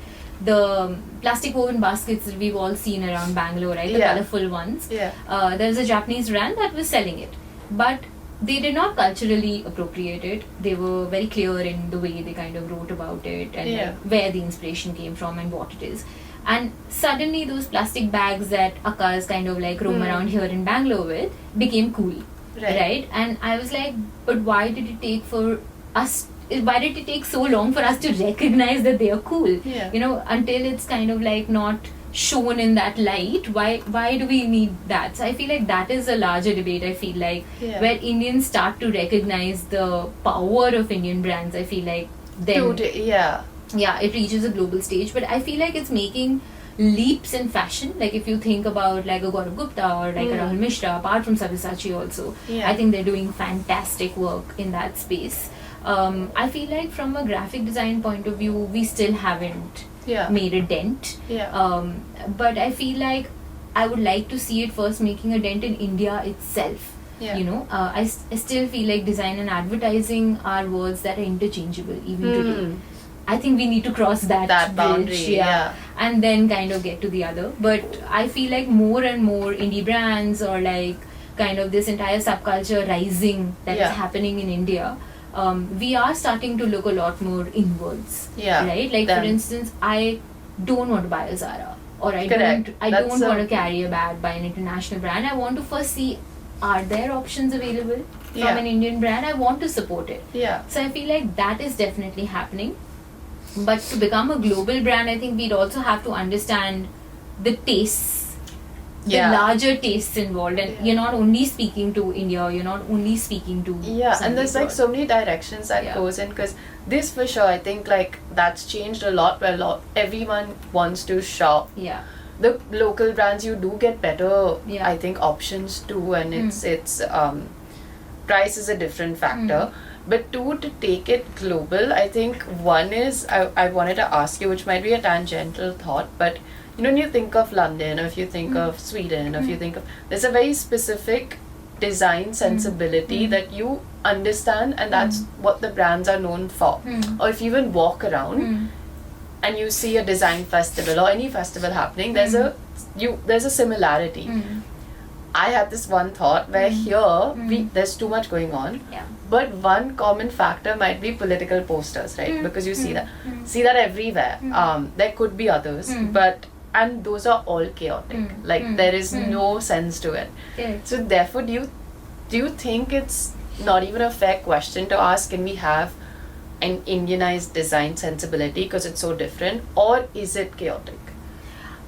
the plastic woven baskets that we've all seen around Bangalore, right? The colorful ones. There's a Japanese brand that was selling it. But they did not culturally appropriate it. They were very clear in the way they kind of wrote about it and like where the inspiration came from and what it is. And suddenly those plastic bags that Akkas kind of like roam around here in Bangalore with became cool. Right? And I was like, but why did it take so long for us to recognize that they are cool? You know, until it's kind of like not shown in that light, why do we need that? So I feel like that is a larger debate. I feel like where Indians start to recognize the power of Indian brands, I feel like then it reaches a global stage. But I feel like it's making leaps in fashion. Like if you think about like a Gaurav Gupta or like a Rahul Mishra, apart from Sabyasachi also, I think they're doing fantastic work in that space. I feel like from a graphic design point of view, we still haven't made a dent. But I feel like I would like to see it first making a dent in India itself. You know, I still feel like design and advertising are words that are interchangeable even today. I think we need to cross that bridge, boundary, and then kind of get to the other. But I feel like more and more indie brands or like kind of this entire subculture rising that is happening in India, we are starting to look a lot more inwards, right? Like for instance, I don't want to buy a Zara, or I don't want to carry a bag by an international brand. I want to first see, are there options available from an Indian brand? I want to support it. So I feel like that is definitely happening. But to become a global brand, I think we'd also have to understand the tastes, the larger tastes involved, and you're not only speaking to India, you're not only speaking to and there's like so many directions that goes in, because this for sure, I think like that's changed a lot, where everyone wants to shop. The local brands, you do get better I think options too, and it's price is a different factor. But two, to take it global, I think one is, I wanted to ask you, which might be a tangential thought, but you know, when you think of London, or if you think of Sweden, or if you think of, there's a very specific design sensibility that you understand, and that's what the brands are known for. Or if you even walk around and you see a design festival or any festival happening, there's a similarity. I had this one thought where here there's too much going on, but one common factor might be political posters, right? Because you see that everywhere. There could be others, and those are all chaotic. Like there is no sense to it. So therefore, do you think it's not even a fair question to ask, can we have an Indianized design sensibility because it's so different, or is it chaotic?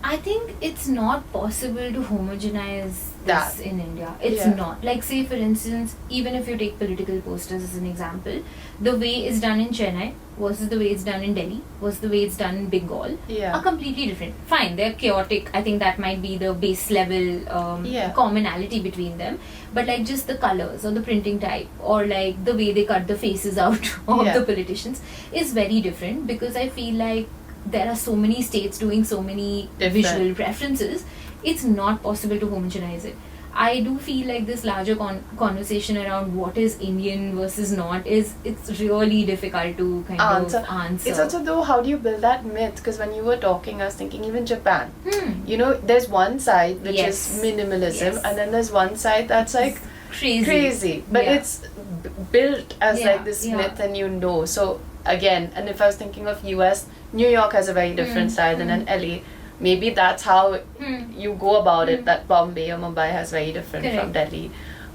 I think it's not possible to homogenize this in India. It's not. Like, say for instance, even if you take political posters as an example, the way it's done in Chennai versus the way it's done in Delhi versus the way it's done in Bengal are completely different. Fine, they're chaotic. I think that might be the base level commonality between them. But like just the colors or the printing type or like the way they cut the faces out of the politicians is very different, because I feel like there are so many states doing so many visual preferences. It's not possible to homogenize it. I do feel like this larger conversation around what is Indian versus not it's really difficult to kind of answer. It's also though, how do you build that myth? Because when you were talking, I was thinking even Japan. You know, there's one side which is minimalism, and then there's one side that's like crazy. But it's built as like this myth, and you know. So again, and if I was thinking of US, New York has a very different style than LA. Maybe that's how you go about it, that Bombay or Mumbai has very different from Delhi.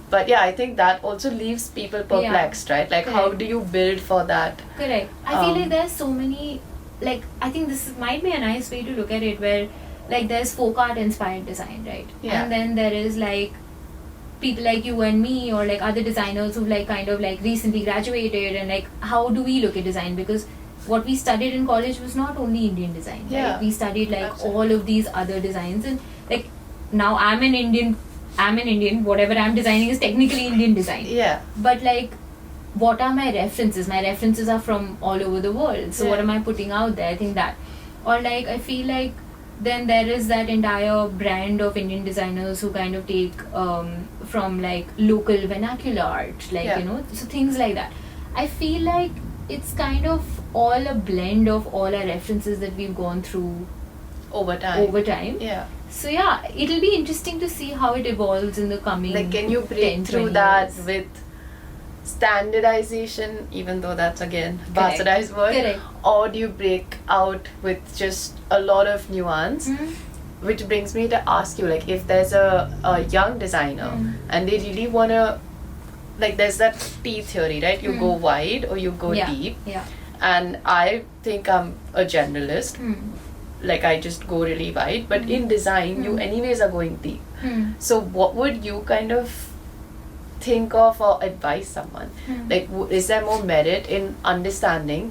But yeah, I think that also leaves people perplexed, right? Like how do you build for that? Correct. I feel like there's so many, like I think this might be a nice way to look at it, where like there's folk art inspired design, right? Yeah. And then there is like people like you and me, or like other designers who've like kind of like recently graduated, and like how do we look at design? Because what we studied in college was not only Indian design, Yeah. right? We studied like Absolutely. all of these other designs, and like now I'm an Indian, whatever I'm designing is technically Indian design. Yeah. But like, what are my references? My references are from all over the world. So what Yeah. am I putting out there? I think that, or like I feel like then there is that entire brand of Indian designers who kind of take from like local vernacular art, like Yeah. you know, so things like that. I feel like it's kind of all a blend of all our references that we've gone through Over time. Yeah. So yeah, it'll be interesting to see how it evolves in the coming. Like, can you break 10, through 20 that years. with standardization, even though that's again Correct. bastardized word? Correct. Or do you break out with just a lot of nuance? Mhm. Which brings me to ask you, like, if there's a young designer Mm. and they really wanna, like, there's that T theory, right? You go wide or you go Yeah. deep. Yeah. And I think I'm a generalist. Mm. Like, I just go really wide. But in design, you anyways are going deep. Mm. So what would you kind of think of or advise someone? Mm. Like, is there more merit in understanding?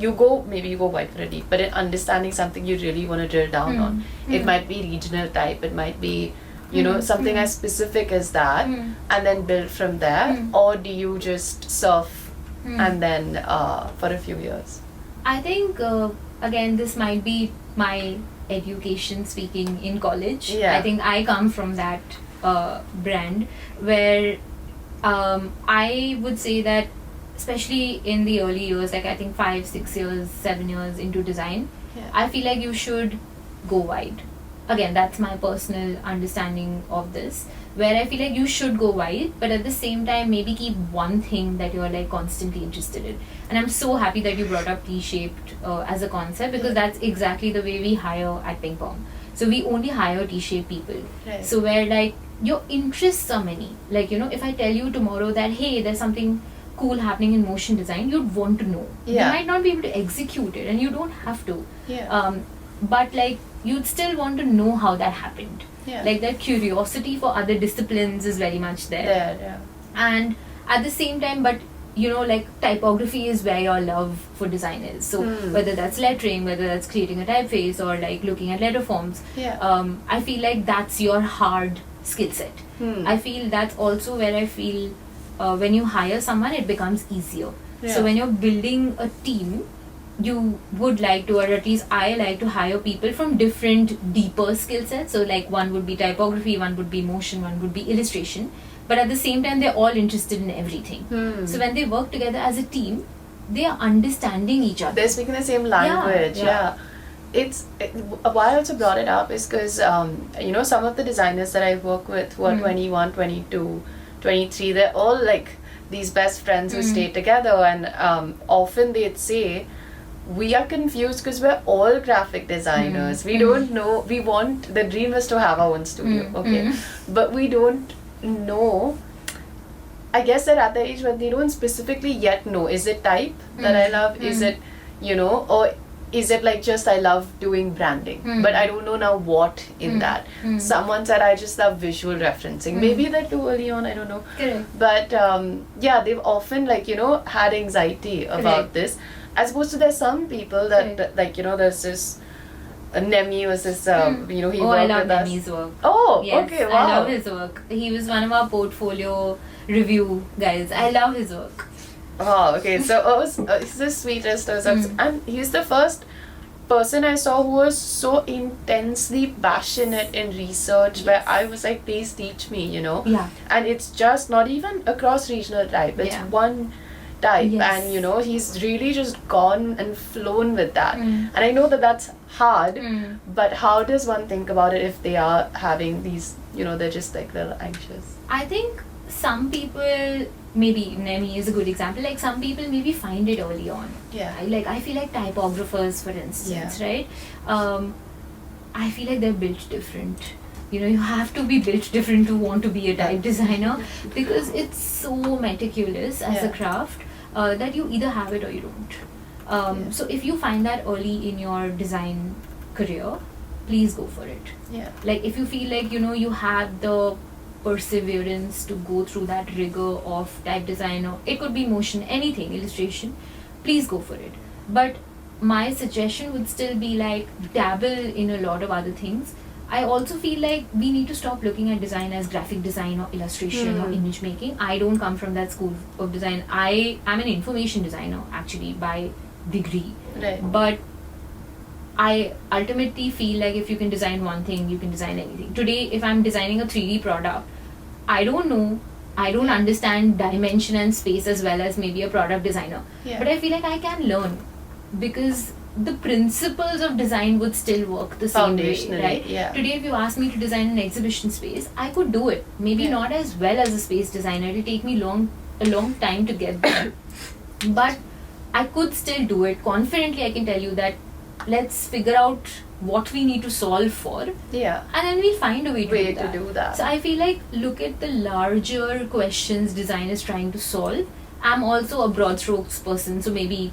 Maybe you go wide for a deep, but in understanding something you really want to drill down on. It might be regional type, it might be, you know, something as specific as that, and then build from there. Or do you just surf and then for a few years? I think again this might be my education speaking in college. Yeah. I think I come from that brand where I would say that especially in the early years, like I think 5, 6 years, 7 years into design, Yeah. I feel like you should go wide. Again, that's my personal understanding of this, where I feel like you should go wide, but at the same time maybe keep one thing that you're like constantly interested in. And I'm so happy that you brought up T-shaped as a concept, because that's exactly the way we hire at Ping Pong. So we only hire T-shaped people. Right. So where like your interests are many. Like, you know, if I tell you tomorrow that hey, there's something cool happening in motion design, you'd want to know. Yeah. You might not be able to execute it, and you don't have to. Yeah. But like you'd still want to know how that happened. Yeah. Like that curiosity for other disciplines is very much there. Yeah. And at the same time, but you know, like typography is where your love for design is. So whether that's lettering, whether that's creating a typeface, or like looking at letter forms, Yeah. I feel like that's your hard skill set. I feel that's also where I feel when you hire someone, it becomes easier. Yeah. So when you're building a team, you would like to, or at least I like to hire people from different deeper skill sets. So like one would be typography, one would be motion, one would be illustration, but at the same time they're all interested in everything. So when they work together as a team, they are understanding each other. They're speaking the same language. yeah. Why I also brought it up is because you know, some of the designers that I work with who are 21, 22, 23, they're all like these best friends who stay together, and often they'd say, we are confused because we're all graphic designers. We don't know. The dream is to have our own studio, okay? But we don't know. I guess they're at the age when they don't specifically yet know. Is it type that I love? Is it, you know, or is it like just I love doing branding, but I don't know now what in that. Someone said I just love visual referencing. Maybe they're too early on, I don't know. Correct. But yeah, they've often like, you know, had anxiety about this. As opposed to there's some people that like, you know, there's this Nemi was this you know, he worked I love with us. Nemi's work. Oh, Yes, okay, wow. I love his work. He was one of our portfolio review guys. I love his work. Oh, okay. So he's the sweetest. And he's the first person I saw who was so intensely passionate in research, where I was like, please teach me, you know. Yeah. And it's just not even across regional type. It's one type. Yes. And, you know, he's really just gone and flown with that. And I know that that's hard, but how does one think about it if they are having these, you know, they're just like a little anxious? I think some people, maybe Nemi is a good example, like some people maybe find it early on. Yeah. I feel like typographers, for instance, right? I feel like they're built different. You know, you have to be built different to want to be a type designer, because it's so meticulous as a craft that you either have it or you don't. So if you find that early in your design career, please go for it. Yeah. Like if you feel like you have the perseverance to go through that rigor of type design, or it could be motion, anything, illustration, please go for it. But my suggestion would still be like dabble in a lot of other things. I also feel like we need to stop looking at design as graphic design or illustration or image making. I don't come from that school of design. I am an information designer actually by degree. Right. But I ultimately feel like if you can design one thing, you can design anything. Today, if I'm designing a 3D product, I don't know, I don't understand dimension and space as well as maybe a product designer. Yeah. But I feel like I can learn because the principles of design would still work the same way, Foundationally, right? yeah. Today, if you ask me to design an exhibition space, I could do it. Maybe not as well as a space designer. It'll take me a long time to get there. But I could still do it. Confidently, I can tell you that let's figure out what we need to solve for. Yeah. And then we'll find a way to do that. So I feel like look at the larger questions design is trying to solve. I'm also a broad strokes person, so maybe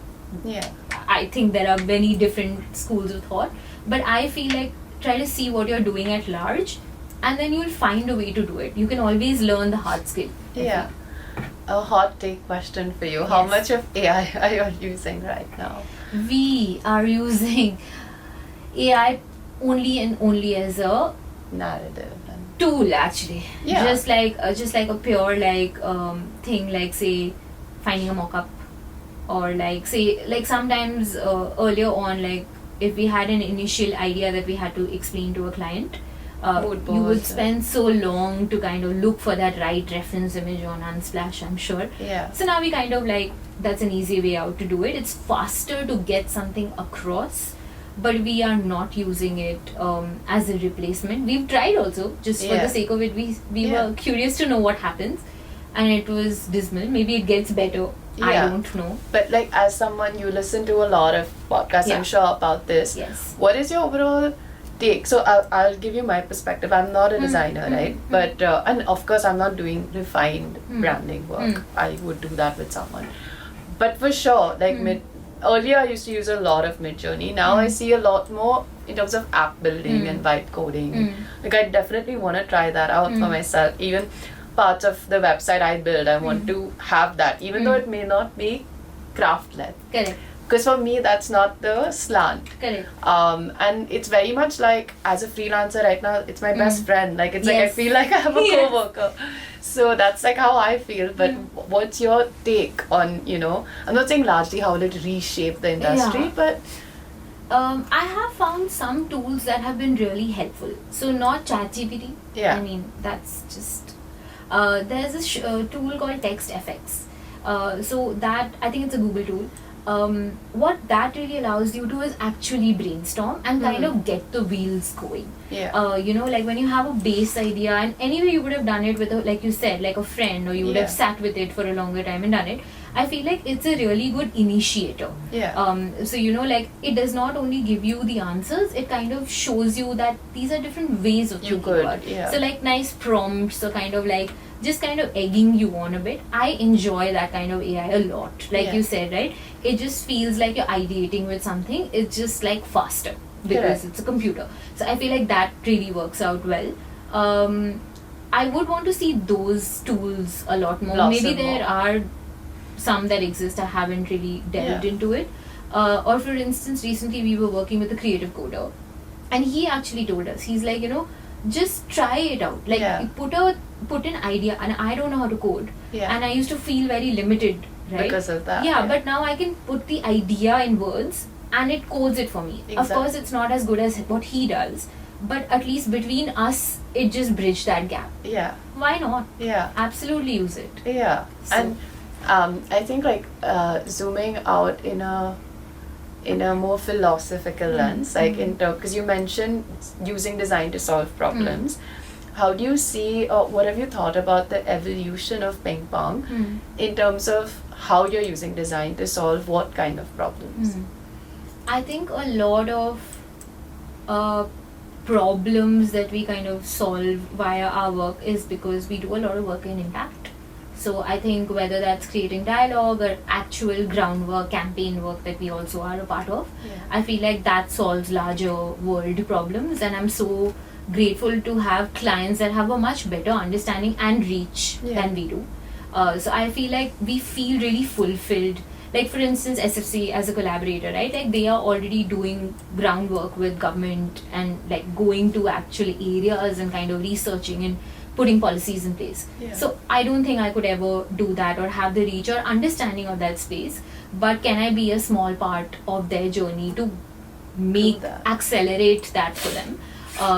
I think there are many different schools of thought. But I feel like try to see what you're doing at large, and then you'll find a way to do it. You can always learn the hard skill. Yeah. A hot take question for you. How much of AI are you using right now? We are using AI only and only as a Narrative and tool, actually. Yeah. Just like a pure thing, like say finding a mock-up, or like say like sometimes earlier on, like if we had an initial idea that we had to explain to a client, you would spend so long to kind of look for that right reference image on Unsplash, I'm sure. Yeah. So now we kind of like, that's an easy way out to do it. It's faster to get something across, but we are not using it as a replacement. We've tried also, just for the sake of it. We were curious to know what happens, and it was dismal. Maybe it gets better. I don't know. But like as someone, you listen to a lot of podcasts, I'm sure, about this. Yes. What is your overall take? So I'll give you my perspective. I'm not a designer, right? But and of course I'm not doing refined branding work. I would do that with someone. But for sure, like earlier I used to use a lot of Midjourney. Now I see a lot more in terms of app building and vibe coding. Like I definitely want to try that out for myself. Even parts of the website I build, I want to have that, even though it may not be craft-led. Correct. Because for me, that's not the slant. Correct. And it's very much like, as a freelancer right now, it's my best friend. Like, it's like I feel like I have a co-worker. So that's like how I feel. But what's your take on, I'm not saying largely how will it reshape the industry, but... I have found some tools that have been really helpful. So not ChatGPT. Yeah. I mean, that's just... there's this tool called TextFX. So that, I think it's a Google tool. What that really allows you to is actually brainstorm and kind of get the wheels going. Yeah. Like when you have a base idea, and anyway you would have done it with like you said, like a friend, or you would have sat with it for a longer time and done it. I feel like it's a really good initiator. Yeah. So like it does not only give you the answers, it kind of shows you that these are different ways of thinking about it. Yeah. So like nice prompts, or kind of like just kind of egging you on a bit. I enjoy that kind of AI a lot. Like you said, right? It just feels like you're ideating with something. It's just like faster because it's a computer. So I feel like that really works out well. I would want to see those tools a lot more. Maybe there are some that exist. I haven't really delved into it. Or for instance, recently we were working with a creative coder, and he actually told us, he's like, just try it out. Like put an idea, and I don't know how to code, and I used to feel very limited, right? Because of that. But now I can put the idea in words, and it codes it for me. Exactly. Of course, it's not as good as what he does, but at least between us, it just bridged that gap. Yeah. Why not? Yeah. Absolutely use it. Yeah. So, and I think like zooming out in a more philosophical lens, like because you mentioned using design to solve problems. How do you see, what have you thought about the evolution of ping pong in terms of how you're using design to solve what kind of problems? I think a lot of problems that we kind of solve via our work is because we do a lot of work in impact. So I think whether that's creating dialogue or actual groundwork, campaign work that we also are a part of, I feel like that solves larger world problems, and I'm so grateful to have clients that have a much better understanding and reach than we do. So I feel like we feel really fulfilled. Like for instance, SFC as a collaborator, right? Like they are already doing groundwork with government and like going to actual areas and kind of researching and putting policies in place. So I don't think I could ever do that or have the reach or understanding of that space. But can I be a small part of their journey to make accelerate that for them?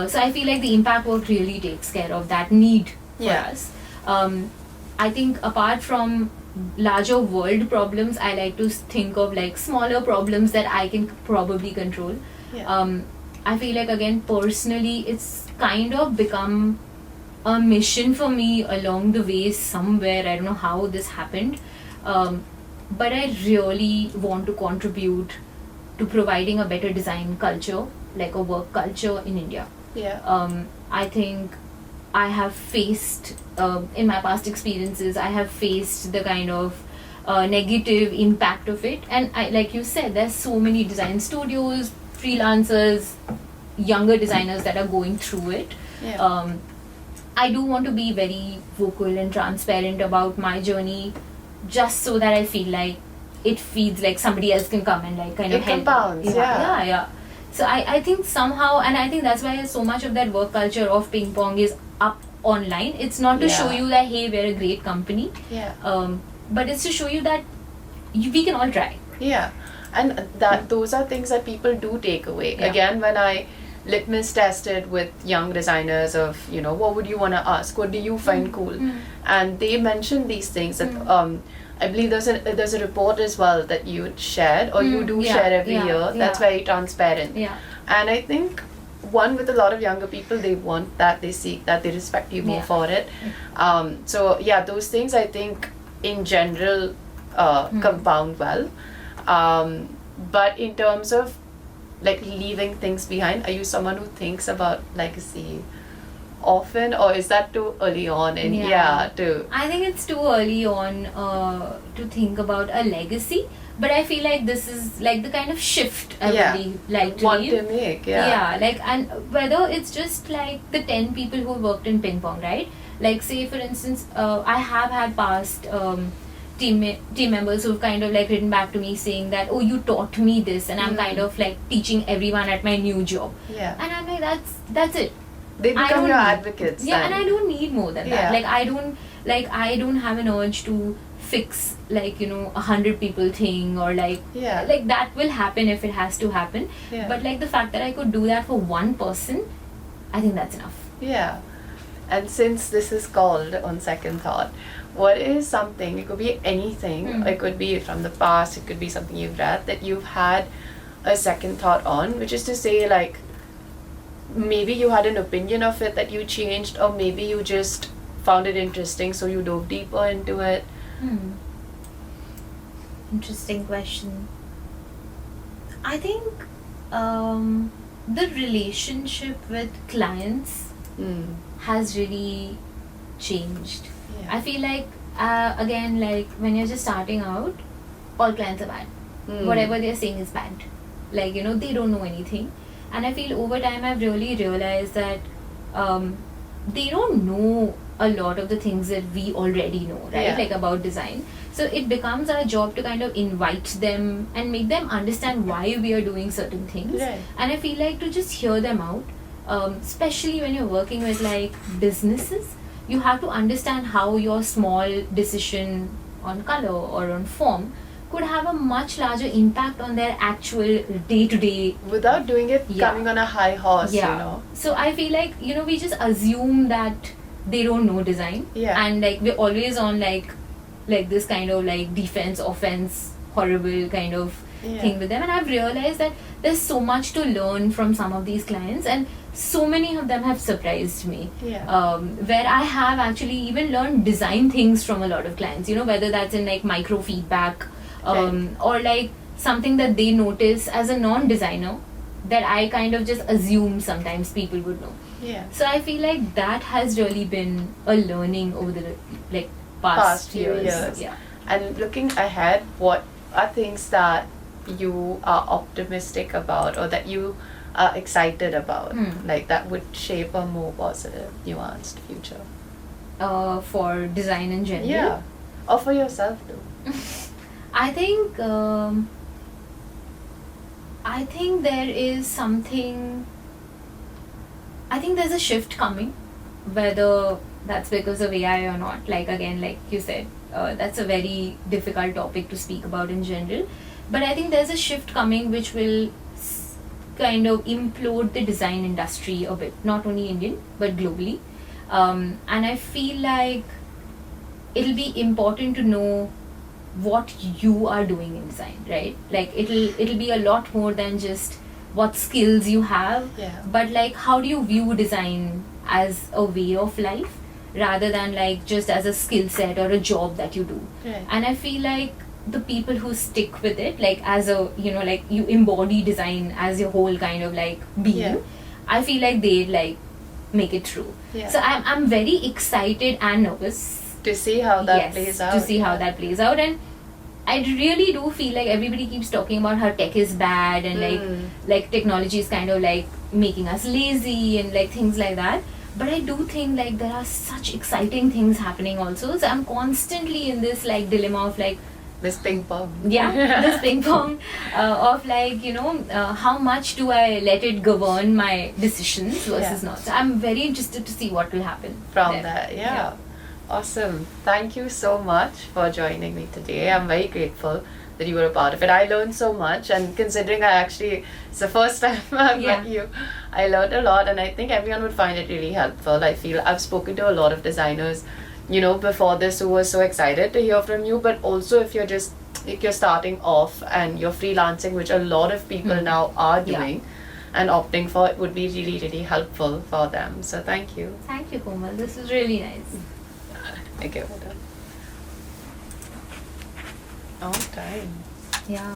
So I feel like the impact work really takes care of that need for us. I think apart from larger world problems, I like to think of like smaller problems that I can probably control. I feel like again personally it's kind of become a mission for me along the way somewhere. I don't know how this happened, but I really want to contribute to providing a better design culture, like a work culture in India. I think I have faced in my past experiences, I have faced the kind of negative impact of it, and I, like you said, there's so many design studios, freelancers, younger designers that are going through it. I do want to be very vocal and transparent about my journey, just so that I feel like it feels like somebody else can come and like kind of help. Compounds, So I think somehow, and I think that's why so much of that work culture of ping pong is up online. It's not to show you that hey, we're a great company, but it's to show you that we can all try. And that those are things that people do take away. Again, when I litmus tested with young designers of, you know, what would you want to ask, what do you find cool, and they mentioned these things that I believe there's a report as well that you shared or you do share every year that's very transparent, and I think one with a lot of younger people, they want that, they seek that, they respect you more for it. So those things I think in general compound well, but in terms of like leaving things behind, are you someone who thinks about legacy often, or is that too early on? And I think it's too early on to think about a legacy, but I feel like this is like the kind of shift I really like to want leave. to make. Like, and whether it's just like the 10 people who worked in ping pong, right? Like say for instance, I have had past team members who've kind of like written back to me saying that, oh, you taught me this, and I'm kind of like teaching everyone at my new job. And I'm like, that's it. They become your advocates. And I don't need more than that. Like I don't have an urge to fix like, you know, 100 people thing, or like that will happen if it has to happen. But like the fact that I could do that for one person, I think that's enough. And since this is called On Second Thought, what is something, it could be anything, it could be from the past, it could be something you've read that you've had a second thought on, which is to say like maybe you had an opinion of it that you changed, or maybe you just found it interesting so you dove deeper into it. Interesting question. I think the relationship with clients has really changed. I feel like again, like when you're just starting out, all clients are bad. Whatever they're saying is bad. Like, you know, they don't know anything. And I feel over time I've really realized that they don't know a lot of the things that we already know, right? Like about design. So it becomes our job to kind of invite them and make them understand why we are doing certain things. And I feel like to just hear them out, especially when you're working with like businesses, you have to understand how your small decision on color or on form could have a much larger impact on their actual day-to-day. Without doing it coming on a high horse, you know. So I feel like, you know, we just assume that they don't know design. And like we're always on like this kind of like defense, offense, horrible kind of thing with them. And I've realized that there's so much to learn from some of these clients, and so many of them have surprised me. Where I have actually even learned design things from a lot of clients, you know, whether that's in like micro feedback, or like something that they notice as a non-designer that I kind of just assume sometimes people would know. So I feel like that has really been a learning over the like past few years. years. Yeah. And looking ahead, what are things that you are optimistic about or that you are excited about, like that would shape a more positive, nuanced future? For design in general. Yeah. Or for yourself too. I think there is something. I think there's a shift coming, whether that's because of AI or not. Like again, like you said, that's a very difficult topic to speak about in general. But I think there's a shift coming which will kind of implode the design industry a bit, not only Indian but globally. And I feel like it'll be important to know what you are doing in design, right? Like it'll be a lot more than just what skills you have, Yeah. but like how do you view design as a way of life rather than like just as a skill set or a job that you do. Right. And I feel like the people who stick with it, like as a, you know, like you embody design as your whole kind of like being, Yeah. I feel like they'd like make it through. Yeah. So I'm very excited and nervous To see how that yes, plays out. to see how yeah. that plays out. And I really do feel like everybody keeps talking about how tech is bad and like technology is kind of like making us lazy and like things like that. But I do think like there are such exciting things happening also. So I'm constantly in this like dilemma of like, This ping pong. yeah, this ping pong of like, you know, how much do I let it govern my decisions versus not. So I'm very interested to see what will happen From there. that, yeah. Awesome. Thank you so much for joining me today. I'm very grateful that you were a part of it. I learned so much, and considering it's the first time I've met you, I learned a lot, and I think everyone would find it really helpful. I feel I've spoken to a lot of designers, you know, before this who were so excited to hear from you, but also if you're starting off and you're freelancing, which a lot of people now are doing and opting for, it would be really, really helpful for them. So thank you. Thank you, Komal. This is really nice. Okay, well done. On time. Yeah.